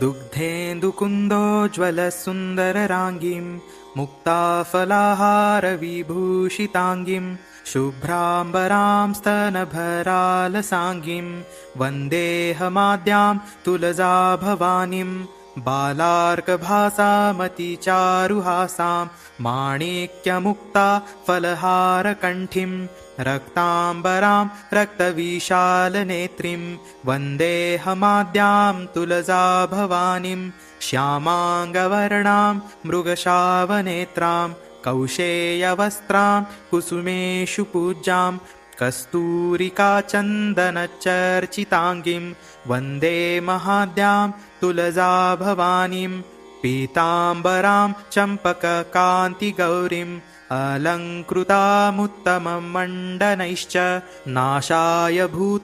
दुग्धेन्दुकुन्दोज्ज्वलसुन्दरराङ्गीं मुक्ताफलाहारविभूषिताङ्गीं शुभ्राम्बरां स्तनभरालसाङ्गीं वन्देऽहमाद्यां तुलजाभवानीं बालार्कभासामतिचारुहासां माणिक्यमुक्ता फलहारकण्ठीं रक्ताम्बरां रक्तविशालनेत्रीं वन्देऽहमाद्यां तुलजाभवानीं श्यामाङ्गवर्णां मृगशावनेत्रां कौशेयवस्त्रां कुसुमेषु पूज्यां कस्तूरिकाचन्दनचर्चिताङ्गीं वन्दे महाद्यां तुलजाभवानीं पीताम्बरां चम्पककान्तिगौरीम् अलङ्कृतामुत्तममण्डनैश्च नाशाय भूत